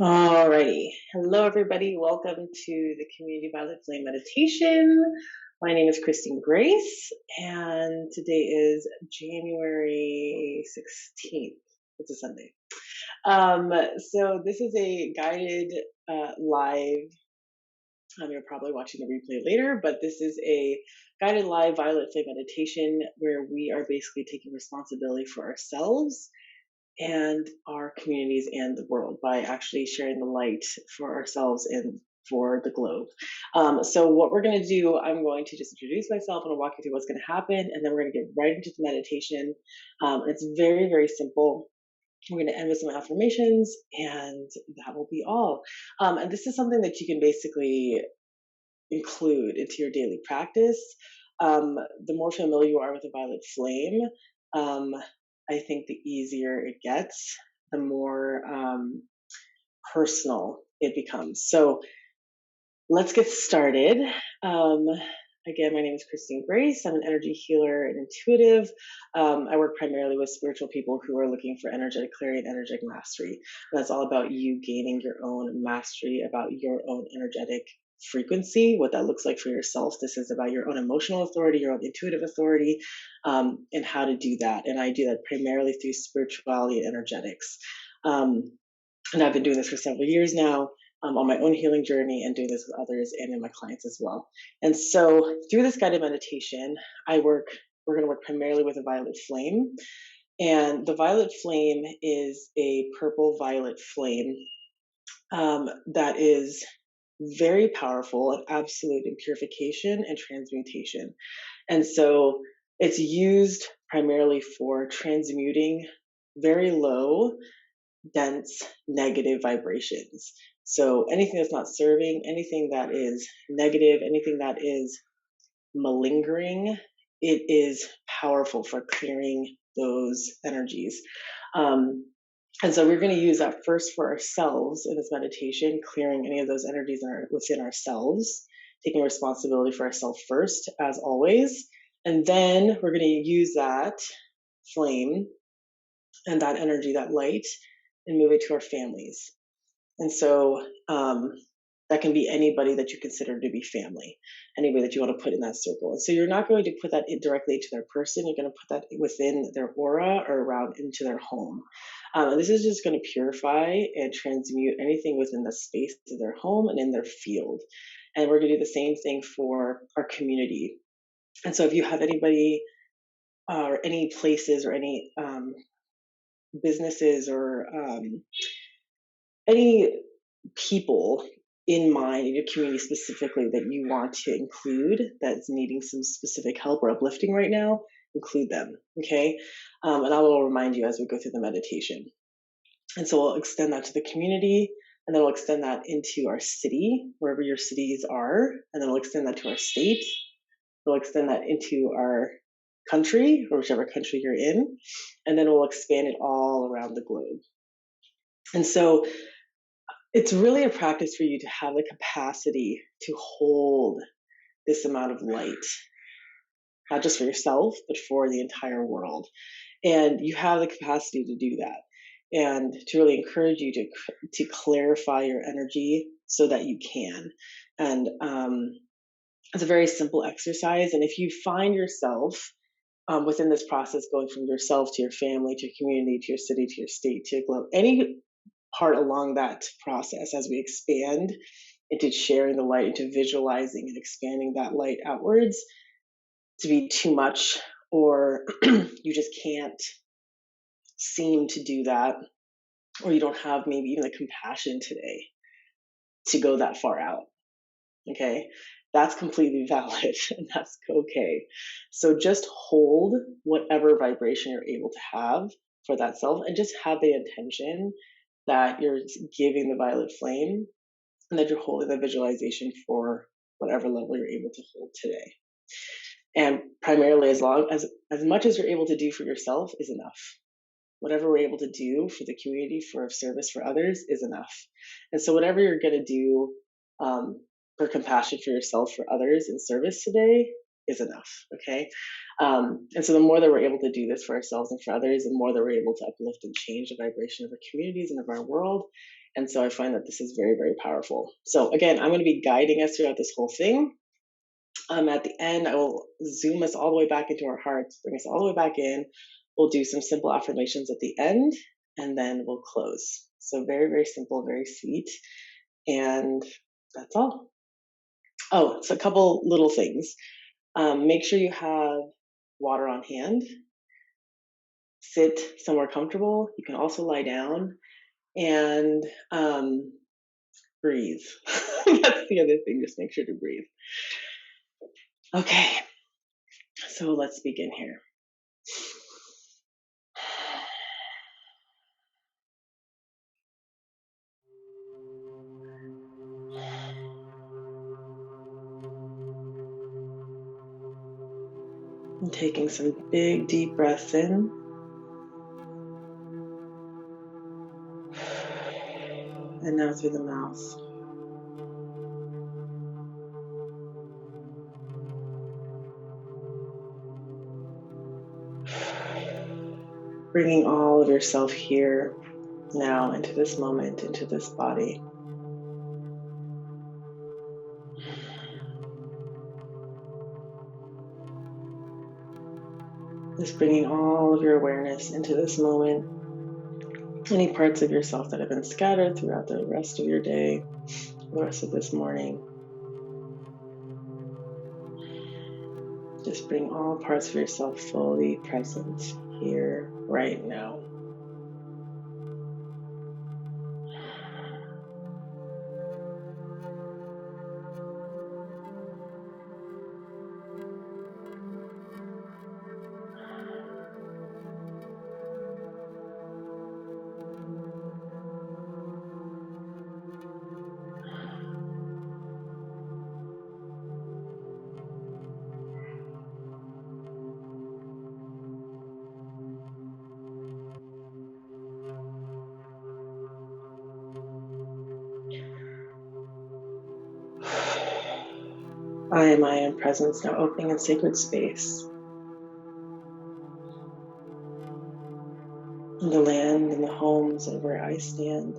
Alrighty. Hello, everybody. Welcome to the Community Violet Flame Meditation. My name is Kristine Grace, and today is January 16th. It's a Sunday. So this is a guided live. You're probably watching the replay later, but this is a guided live violet flame meditation where we are basically taking responsibility for ourselves and our communities and the world by actually sharing the light for ourselves and for the globe. So what we're going to do, I'm going to just introduce myself and I'll walk you through what's going to happen, and then we're going to get right into the meditation. It's very, very simple. We're going to end with some affirmations, and that will be all. And this is something that you can basically include into your daily practice. The more familiar you are with the violet flame, I think the easier it gets, the more personal it becomes. So let's get started. Again, my name is Kristine Grace. I'm an energy healer and intuitive. I work primarily with spiritual people who are looking for energetic clarity and energetic mastery. And that's all about you gaining your own mastery about your own energetic frequency, what that looks like for yourself. This is about your own emotional authority, your own intuitive authority, and how to do that. And I do that primarily through spirituality and energetics. And I've been doing this for several years now. On my own healing journey and doing this with others and in my clients as well. And so through this guided meditation, we're going to work primarily with a violet flame. And the violet flame is a purple violet flame that is very powerful and absolute in purification and transmutation. And so it's used primarily for transmuting very low, dense, negative vibrations. So anything that's not serving, anything that is negative, anything that is malingering, it is powerful for clearing those energies. And so we're going to use that first for ourselves in this meditation, clearing any of those energies within ourselves, taking responsibility for ourselves first, as always. And then we're going to use that flame and that energy, that light, and move it to our families. And so that can be anybody that you consider to be family, anybody that you want to put in that circle. And so you're not going to put that directly into their person. You're going to put that within their aura or around into their home. And this is just going to purify and transmute anything within the space of their home and in their field. And we're going to do the same thing for our community. And so if you have anybody or any places or any businesses or any people in mind in your community specifically that you want to include that's needing some specific help or uplifting right now, include them, okay? And I will remind you as we go through the meditation. And so we'll extend that to the community, and then we'll extend that into our city, wherever your cities are, and then we'll extend that to our state. We'll extend that into our country, or whichever country you're in, and then we'll expand it all around the globe. And so it's really a practice for you to have the capacity to hold this amount of light, not just for yourself, but for the entire world. And you have the capacity to do that, and to really encourage you to clarify your energy so that you can. And it's a very simple exercise. And if you find yourself within this process going from yourself to your family, to your community, to your city, to your state, to your globe, any part along that process as we expand into sharing the light, into visualizing and expanding that light outwards, to be too much, or you just can't seem to do that, or you don't have maybe even the compassion today to go that far out, okay? That's completely valid, and that's okay. So just hold whatever vibration you're able to have for that self, and just have the intention that you're giving the violet flame, and that you're holding the visualization for whatever level you're able to hold today. And primarily, as much as you're able to do for yourself is enough. Whatever we're able to do for the community, for service for others, is enough. And so whatever you're going to do for compassion for yourself, for others in service today, is enough. Okay. And so the more that we're able to do this for ourselves and for others, the more that we're able to uplift and change the vibration of our communities and of our world. And so I find that this is very, very powerful. So again, I'm going to be guiding us throughout this whole thing. At the end, I will zoom us all the way back into our hearts, bring us all the way back in. We'll do some simple affirmations at the end, and then we'll close. So very, very simple, very sweet. And that's all. Oh, so a couple little things. Make sure you have water on hand. Sit somewhere comfortable. You can also lie down and breathe. That's the other thing. Just make sure to breathe. Okay, so let's begin here. And taking some big, deep breaths in. And now through the mouth. Bringing all of yourself here, now, into this moment, into this body. Just bringing all of your awareness into this moment. Any parts of yourself that have been scattered throughout the rest of your day, the rest of this morning. Just bring all parts of yourself fully present here, right now. I am presence, now opening in sacred space. In the land and the homes and where I stand.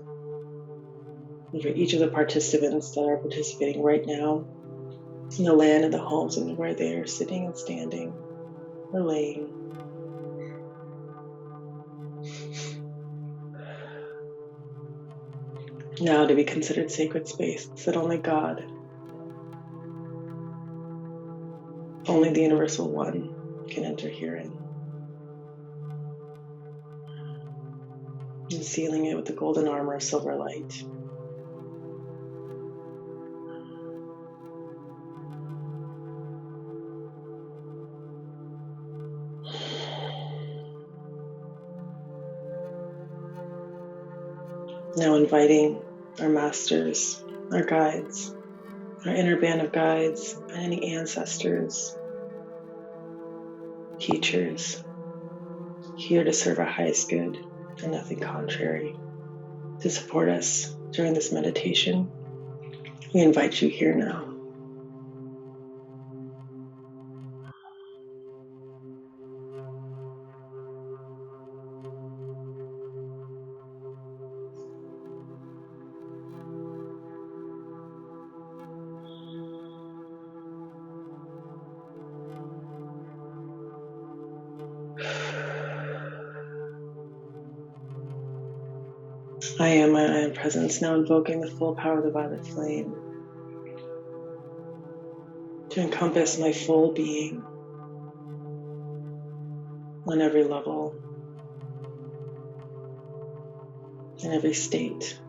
And for each of the participants that are participating right now, in the land and the homes and where they are sitting and standing or laying. Now to be considered sacred space that only God, only the Universal One can enter herein. And sealing it with the golden armor of silver light. Now inviting our masters, our guides, our inner band of guides, and any ancestors, teachers, here to serve our highest good and nothing contrary, to support us during this meditation. We invite you here now. I am presence, now invoking the full power of the violet flame to encompass my full being on every level, in every state,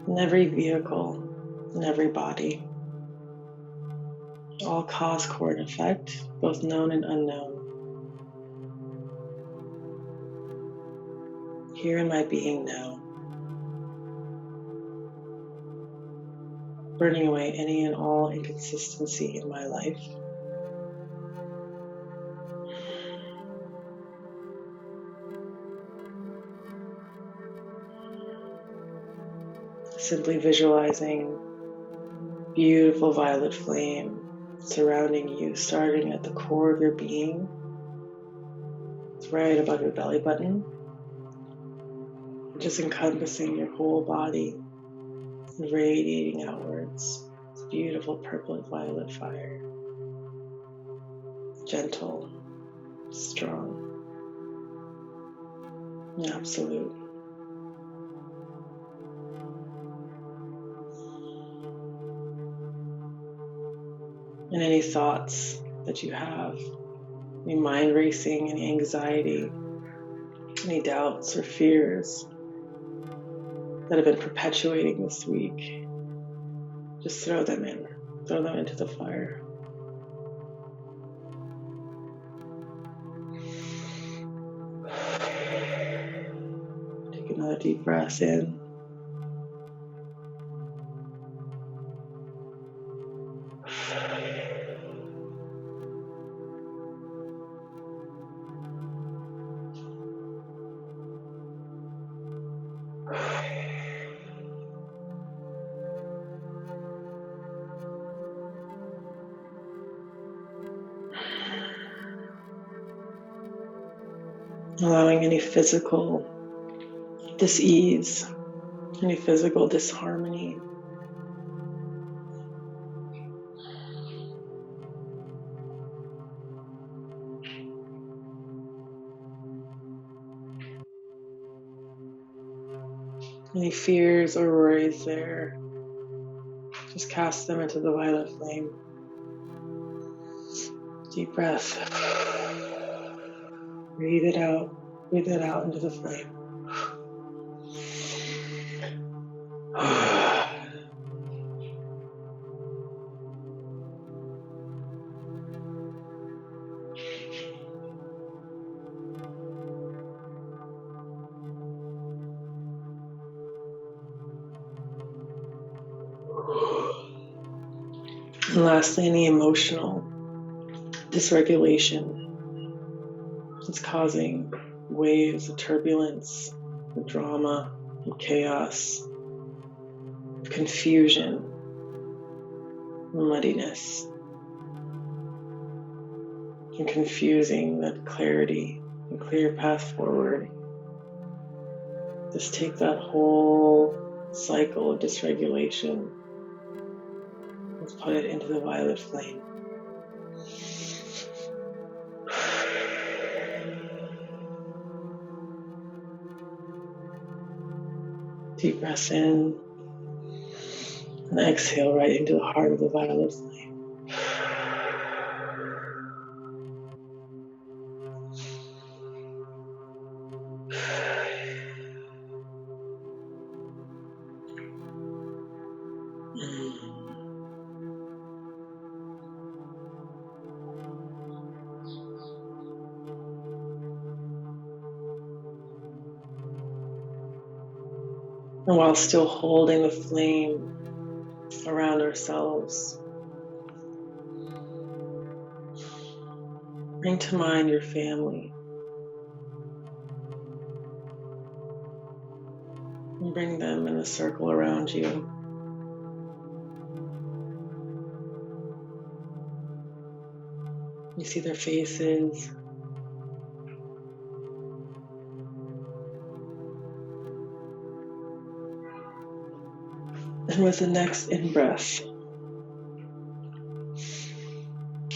in every vehicle, in every body, all cause, core, and effect, both known and unknown. Here in my being now, burning away any and all inconsistency in my life. Simply visualizing Beautiful violet flame surrounding you, starting at the core of your being. It's right above your belly button, just encompassing your whole body, radiating outwards. It's beautiful purple violet fire, gentle, strong, and absolute. And any thoughts that you have, any mind racing, any anxiety, any doubts or fears that have been perpetuating this week, just throw them into the fire. Take another deep breath in. Allowing any physical dis-ease, any physical disharmony, any fears or worries there, just cast them into the violet flame. Deep breath. Breathe it out. Breathe it out into the flame. And lastly, any emotional dysregulation that's causing waves of turbulence, of drama, of chaos, of confusion, muddiness, and confusing that clarity and clear path forward. Just take that whole cycle of dysregulation. Let's put it into the violet flame. Deep breath in and exhale right into the heart of the violet flame. And while still holding the flame around ourselves, bring to mind your family. And bring them in a circle around you. You see their faces. And with the next in-breath,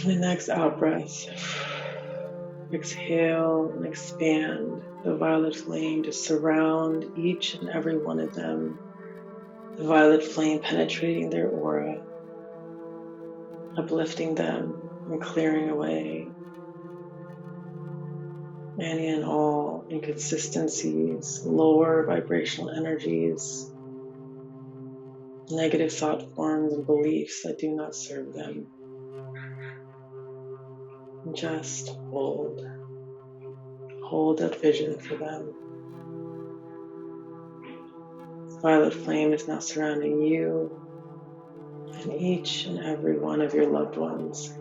and the next out-breath, exhale and expand the violet flame to surround each and every one of them. The violet flame penetrating their aura, uplifting them and clearing away any and all inconsistencies, lower vibrational energies, negative thought forms and beliefs that do not serve them. And just hold that vision for them. The violet flame is now surrounding you and each and every one of your loved ones.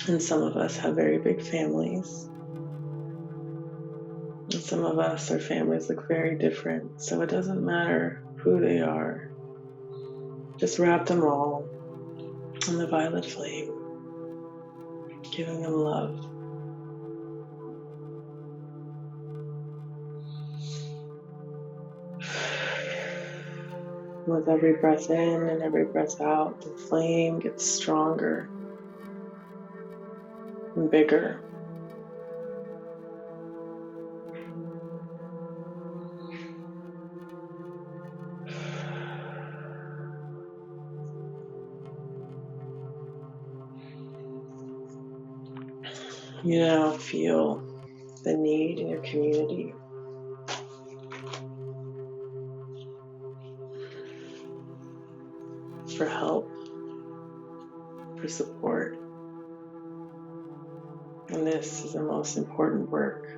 And some of us have very big families. And some of us, our families look very different. So it doesn't matter who they are. Just wrap them all in the violet flame, giving them love. With every breath in and every breath out, the flame gets stronger and bigger. You now feel the need in your community for help, for support. And this is the most important work.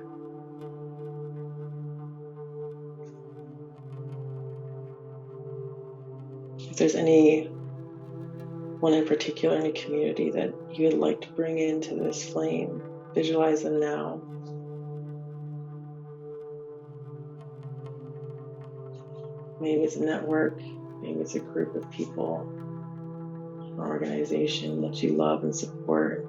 If there's anyone in particular in your community that you would like to bring into this flame, visualize them now. Maybe it's a network, maybe it's a group of people, an organization that you love and support.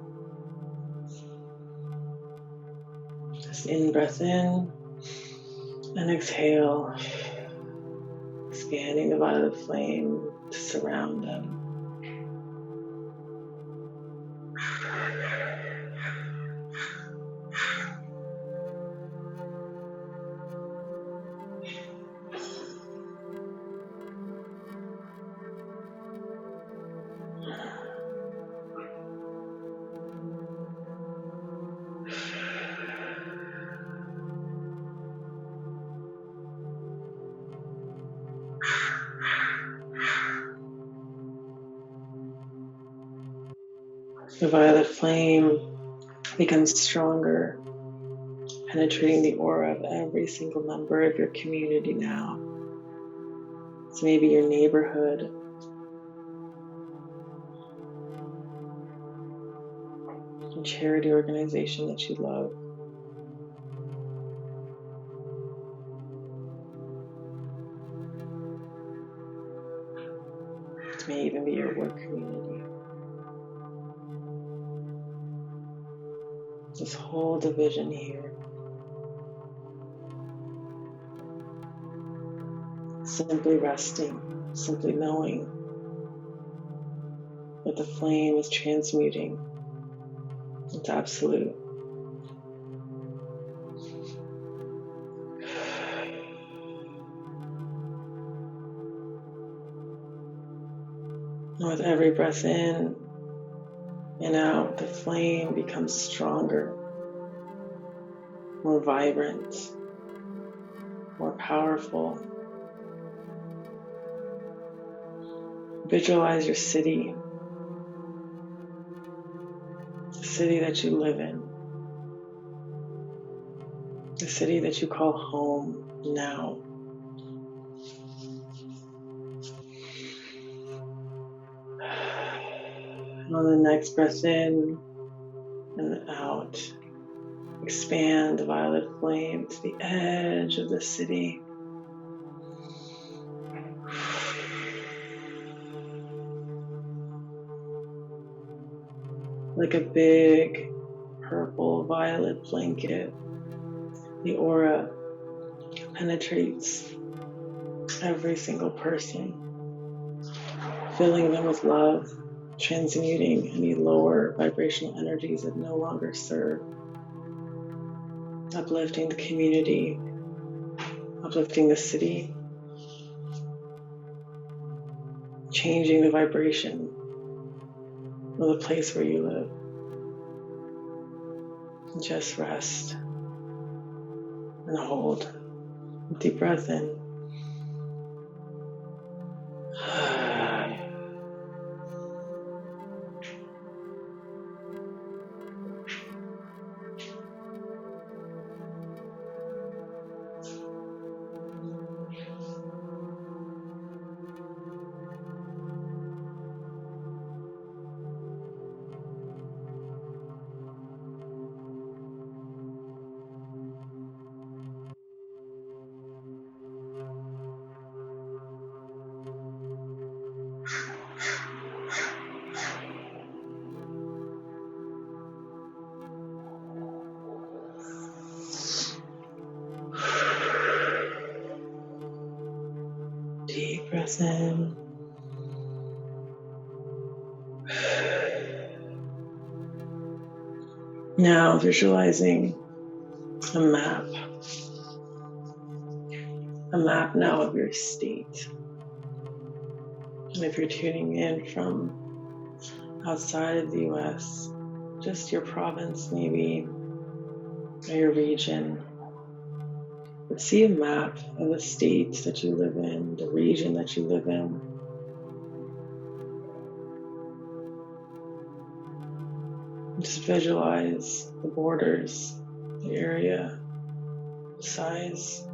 Just in breath in and exhale, expanding the violet flame to surround them. The violet flame becomes stronger, penetrating the aura of every single member of your community now. So maybe your neighborhood, a charity organization that you love. It may even be your work community. This whole division here. Simply resting, simply knowing that the flame is transmuting into absolute. And with every breath in and out, the flame becomes stronger, more vibrant, more powerful. Visualize your city, the city that you live in, the city that you call home now. And on the next breath in and out, expand the violet flame to the edge of the city. Like a big purple violet blanket, the aura penetrates every single person, filling them with love, transmuting any lower vibrational energies that no longer serve, uplifting the community, uplifting the city, changing the vibration of the place where you live. Just rest and hold. Deep breath in. breath in. Now visualizing a map now of your state. And if you're tuning in from outside of the US, just your province maybe, or your region, but see a map of the state that you live in, the region that you live in. Just visualize the borders, the area, the size.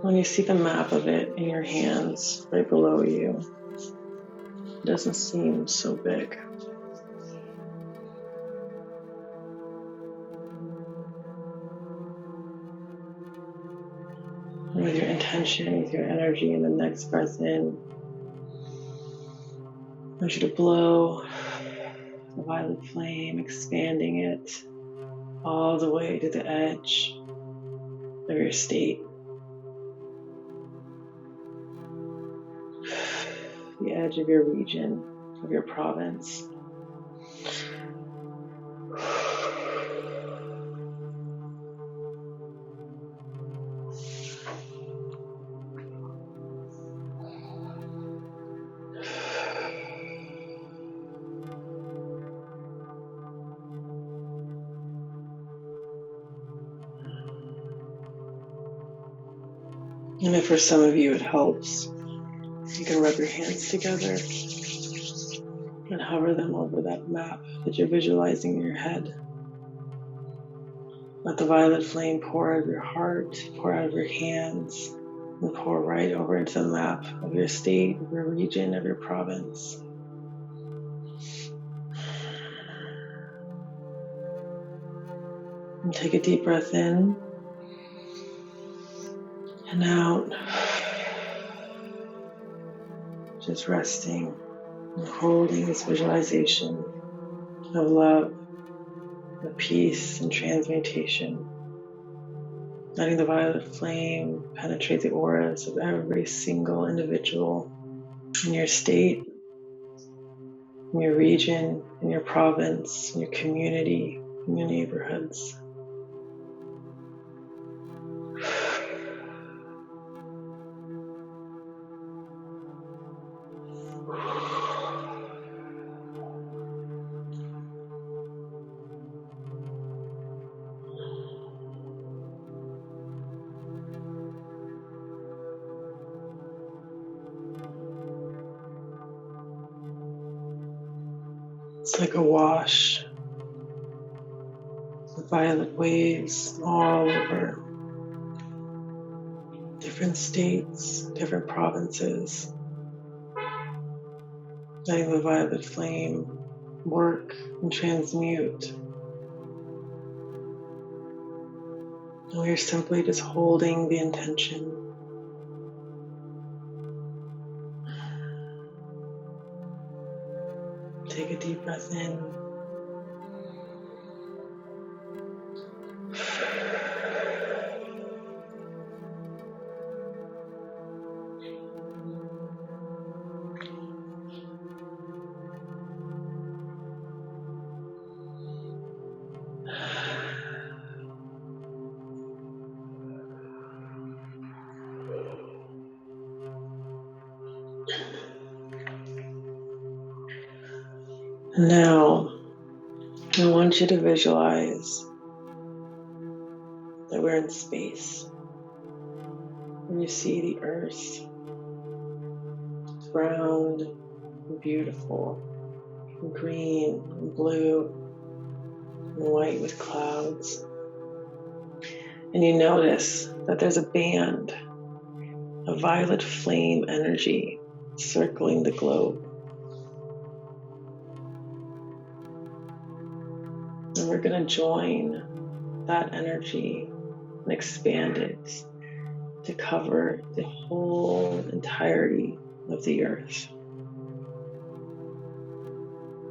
When you see the map of it in your hands right below you, it doesn't seem so big. And with your intention, with your energy, and the next breath in, I want you to blow the violet flame, expanding it all the way to the edge of your state, the edge of your region, of your province. And if for some of you it helps, you can rub your hands together and hover them over that map that you're visualizing in your head. Let the violet flame pour out of your heart, pour out of your hands, and pour right over into the map of your state, of your region, of your province. And take a deep breath in and out. Just resting and holding this visualization of love, of peace and transmutation. Letting the violet flame penetrate the auras of every single individual in your state, in your region, in your province, in your community, in your neighborhoods. It's like a wash of violet waves all over different states, different provinces, letting the violet flame work and transmute. And we're simply just holding the intention. Take a deep breath in. Now, I want you to visualize that we're in space. And you see the earth, it's round and beautiful, and green and blue and white with clouds. And you notice that there's a band of violet flame energy circling the globe. And we're going to join that energy and expand it to cover the whole entirety of the earth.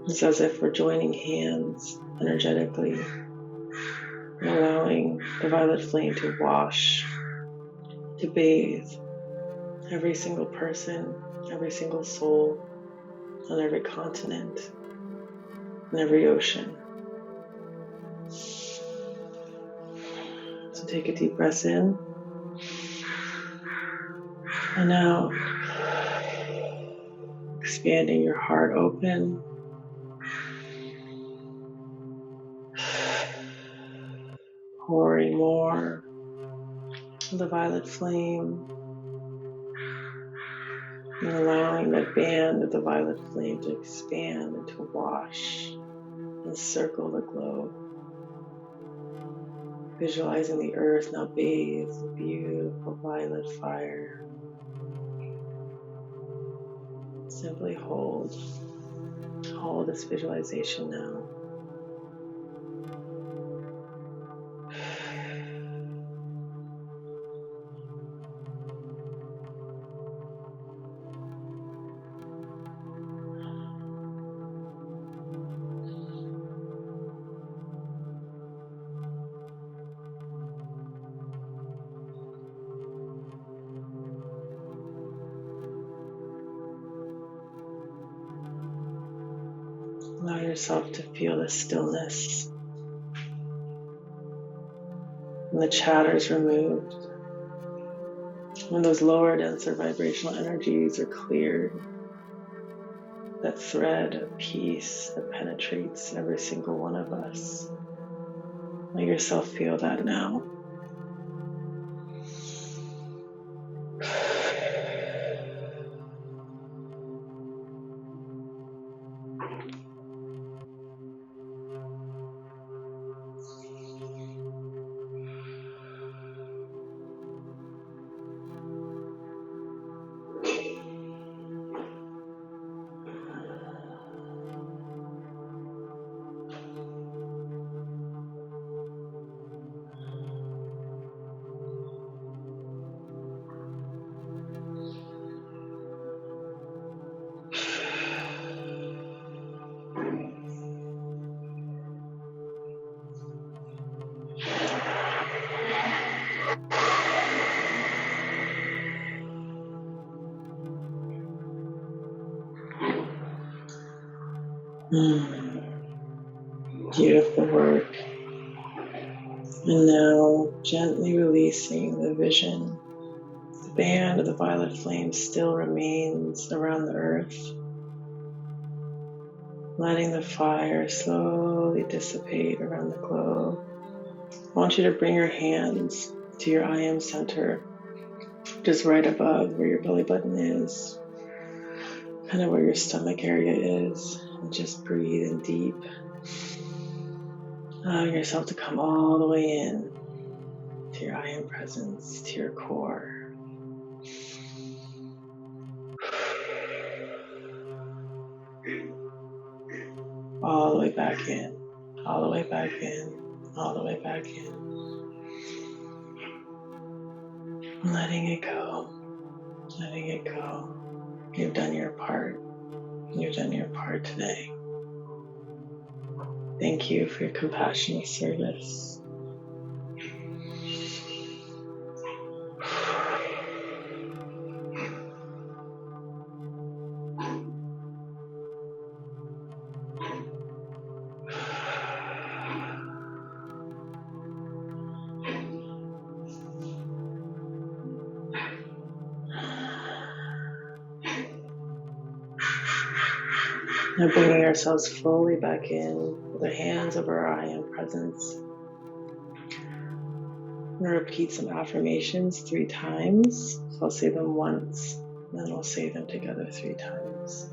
It's as if we're joining hands energetically and allowing the violet flame to wash, to bathe, every single person, every single soul on every continent, and every ocean. So take a deep breath in and out, expanding your heart open, pouring more of the violet flame, and allowing that band of the violet flame to expand and to wash and circle the globe. Visualizing the earth now bathed in beautiful violet fire. Simply hold this visualization now. Allow yourself to feel the stillness when the chatter is removed, when those lower, denser vibrational energies are cleared, that thread of peace that penetrates every single one of us. Let yourself feel that now. Beautiful work. And now gently releasing the vision. The band of the violet flame still remains around the earth, letting the fire slowly dissipate around the globe. I want you to bring your hands to your I am center, just right above where your belly button is, kind of where your stomach area is, and just breathe in deep. Allowing yourself to come all the way in to your I am presence, to your core. All the way back in, all the way back in, all the way back in. Letting it go, letting it go. You've done your part. You've done your part today. Thank you for your compassionate service. Now bringing ourselves fully back in with our hands over our I am presence. I'm going to repeat some affirmations 3 times. So I'll say them once, and then we'll say them together 3 times.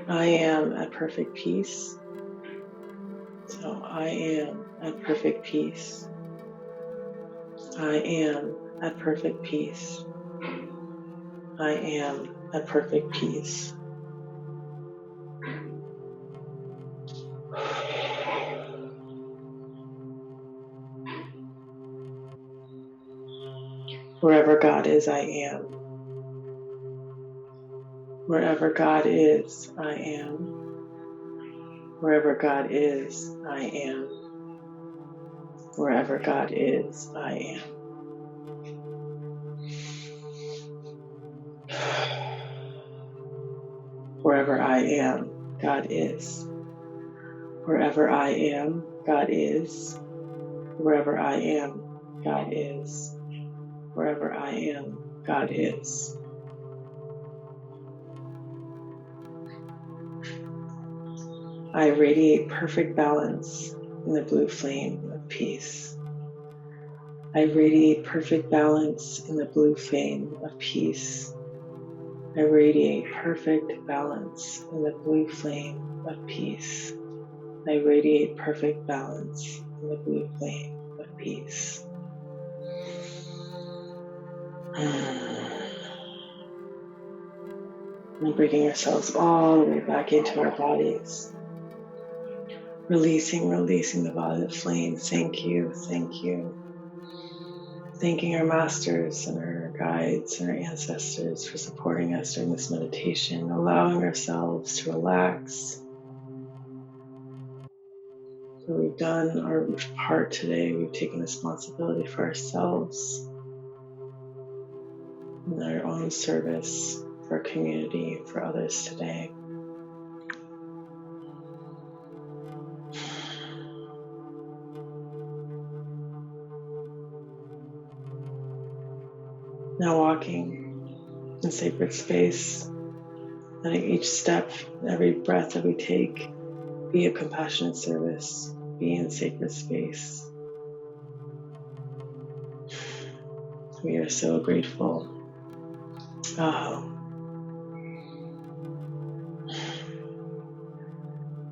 I am at perfect peace. So I am at perfect peace. I am at perfect peace. I am at perfect peace. Wherever God is, I am. Wherever God is, I am. Wherever God is, I am. Wherever God is, I am. Wherever I am, God is. Wherever I am, God is. Wherever I am, God is. Wherever I am, God is. I radiate perfect balance in the blue flame of peace. I radiate perfect balance in the blue flame of peace. I radiate perfect balance in the blue flame of peace. I radiate perfect balance in the blue flame of peace. And bringing ourselves all the way back into our bodies. Releasing the violet flame. Thank you, thank you. Thanking our masters and our guides and our ancestors for supporting us during this meditation, allowing ourselves to relax. So we've done our part today. We've taken responsibility for ourselves and our own service for our community, for others today. Now walking in sacred space, letting each step, every breath that we take be a compassionate service, be in sacred space. We are so grateful. Oh.